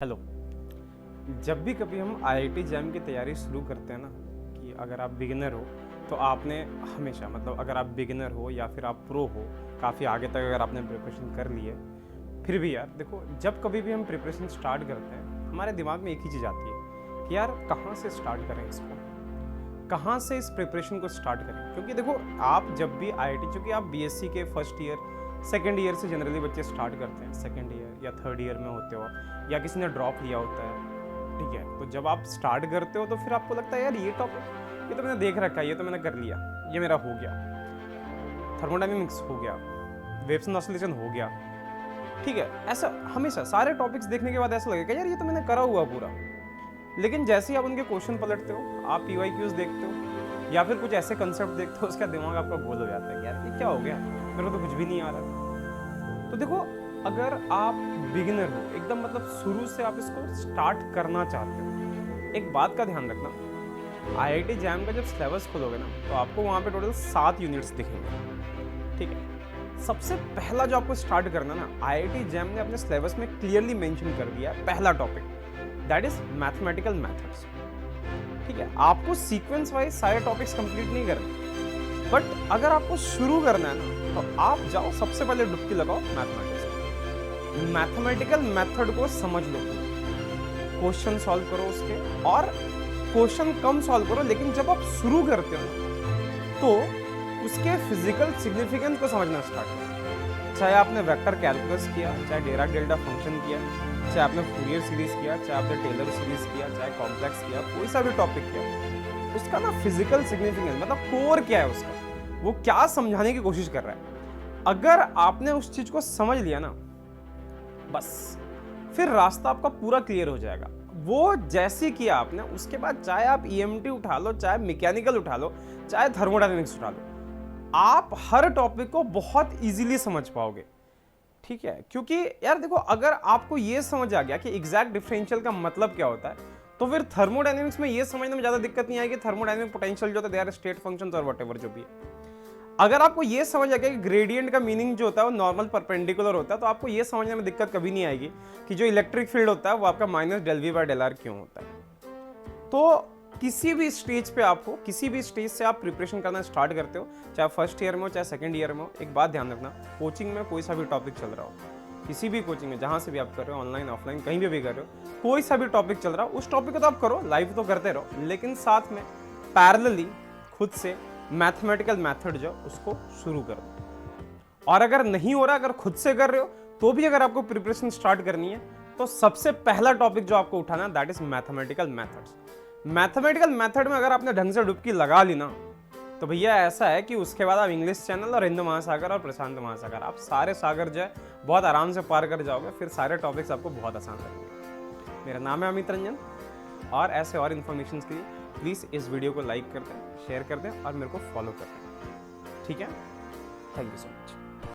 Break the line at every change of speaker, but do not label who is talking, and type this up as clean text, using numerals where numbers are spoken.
Hello. जब भी कभी हम आईआईटी जैम की तैयारी शुरू करते हैं ना, कि अगर आप बिगिनर हो तो आपने हमेशा अगर आप बिगिनर हो या फिर आप प्रो हो, काफ़ी आगे तक अगर आपने प्रिपरेशन कर ली है, फिर भी यार देखो, जब कभी भी हम प्रिपरेशन स्टार्ट करते हैं हमारे दिमाग में एक ही चीज़ आती है कि यार कहाँ से स्टार्ट करें इसको, कहाँ से इस प्रिपरेशन को स्टार्ट करें। क्योंकि देखो, आप जब भी आईआईटी, चूँकि आप बीएससी के फर्स्ट ईयर सेकेंड ईयर से जनरली बच्चे स्टार्ट करते हैं, सेकेंड ईयर या थर्ड ईयर में होते हो या किसी ने ड्रॉप लिया होता है, ठीक है। तो जब आप स्टार्ट करते हो तो फिर आपको लगता है यार ये टॉपिक, ये तो मैंने देख रखा है, ये तो मैंने कर लिया, ये मेरा हो गया, थर्मोडायनेमिक्स हो गया, वेव्स एंड ऑसिलेशन हो गया, ठीक है। ऐसा हमेशा सारे टॉपिक्स देखने के बाद ऐसा लगेगा यार ये तो मैंने करा हुआ पूरा। लेकिन जैसे ही आप उनके क्वेश्चन पलटते हो, आप पीवाईक्यूज देखते हो या फिर कुछ ऐसे कंसेप्ट देखते हो, उसका दिमाग आपका गोल हो जाता है कि यार ये क्या हो गया, मेरे को तो कुछ भी नहीं आ रहा। तो देखो, अगर आप बिगिनर हो एकदम, शुरू से आप इसको स्टार्ट करना चाहते हो, एक बात का ध्यान रखना, आईआईटी जैम का जब सिलेबस खोलोगे ना तो आपको वहाँ पे टोटल 7 यूनिट्स दिखेंगे, ठीक है। सबसे पहला जो आपको स्टार्ट करना ना, आईआईटी जैम ने अपने सिलेबस में क्लियरली मेंशन कर दिया है, पहला topic that is mathematical methods, ठीक है। आपको सीक्वेंस वाइज सारे टॉपिक्स कंप्लीट नहीं करने, बट अगर आपको शुरू करना है ना तो आप जाओ, सबसे पहले डुबकी लगाओ मैथमेटिकल मेथड को समझ लो, क्वेश्चन सॉल्व करो उसके, और क्वेश्चन कम सॉल्व करो, लेकिन जब आप शुरू करते हो तो उसके फिजिकल सिग्निफिकेंस को समझना स्टार्ट करो। चाहे आपने वेक्टर कैलकुलस किया, चाहे डिराक डेल्टा फंक्शन किया, चाहे आपने फूरियर सीरीज किया, चाहे आपने टेलर सीरीज किया, चाहे कॉम्प्लेक्स किया, कोई सा भी टॉपिक किया, उसका ना फिजिकल सिग्निफिकेंस कोर क्या है उसका, वो क्या समझाने की कोशिश कर रहा है, अगर आपने उस चीज को समझ लिया ना, बस फिर रास्ता आपका पूरा क्लियर हो जाएगा। वो जैसे किया आपने, उसके बाद चाहे आप ईएमटी उठा लो, चाहे मैकेनिकल उठा लो, चाहे थर्मोडायनेमिक्स उठा लो, आप हर टॉपिक को बहुत इजीली समझ पाओगे, ठीक है। क्योंकि यार देखो, अगर आपको ये समझ आ गया कि एग्जैक्ट डिफरेंशियल का मतलब क्या होता है, तो फिर थर्मोडायनेमिक्स में ये समझने में ज्यादा दिक्कत नहीं आएगी, थर्मोडायनेमिक पोटेंशियल जो होता है, दे आर स्टेट फंक्शंस और व्हाटएवर जो भी है। अगर आपको ये समझ आ गया कि ग्रेडियंट का मीनिंग जो होता है वो नॉर्मल परपेंडिकुलर होता है, तो आपको ये समझने में दिक्कत कभी नहीं आएगी कि जो इलेक्ट्रिक फील्ड होता है वो आपका minus del V by del R क्यों होता है। तो किसी भी स्टेज पे आपको, किसी भी स्टेज से आप प्रिपरेशन करना स्टार्ट करते हो, चाहे फर्स्ट ईयर में हो, चाहे सेकंड ईयर में हो, एक बात ध्यान रखना, कोचिंग में कोई सा भी टॉपिक चल रहा हो, किसी भी कोचिंग में जहाँ से भी आप कर रहे हो, ऑनलाइन ऑफलाइन कहीं भी कर रहे हो, कोई सा भी टॉपिक चल रहा हो, उस टॉपिक को तो आप करो, लाइव तो करते रहो, लेकिन साथ में पैरेलली खुद से मैथमेटिकल मेथड जो उसको शुरू कर दो। और अगर नहीं हो रहा, अगर खुद से कर रहे हो तो भी, अगर आपको प्रिपरेशन स्टार्ट करनी है तो सबसे पहला टॉपिक जो आपको उठाना है that is mathematical methods. Mathematical method में अगर आपने ढंग से डुबकी लगा ली ना, तो भैया ऐसा है कि उसके बाद आप इंग्लिश चैनल और हिंद महासागर और प्रशांत महासागर, आप सारे सागर जो है बहुत आराम से पार कर जाओगे, फिर सारे टॉपिक्स आपको बहुत आसान लगेंगे। मेरा नाम है अमित रंजन, और ऐसे और इन्फॉर्मेशन के लिए प्लीज़ इस वीडियो को लाइक कर दें, शेयर कर दें और मेरे को फॉलो कर दें, ठीक है। Thank you so much.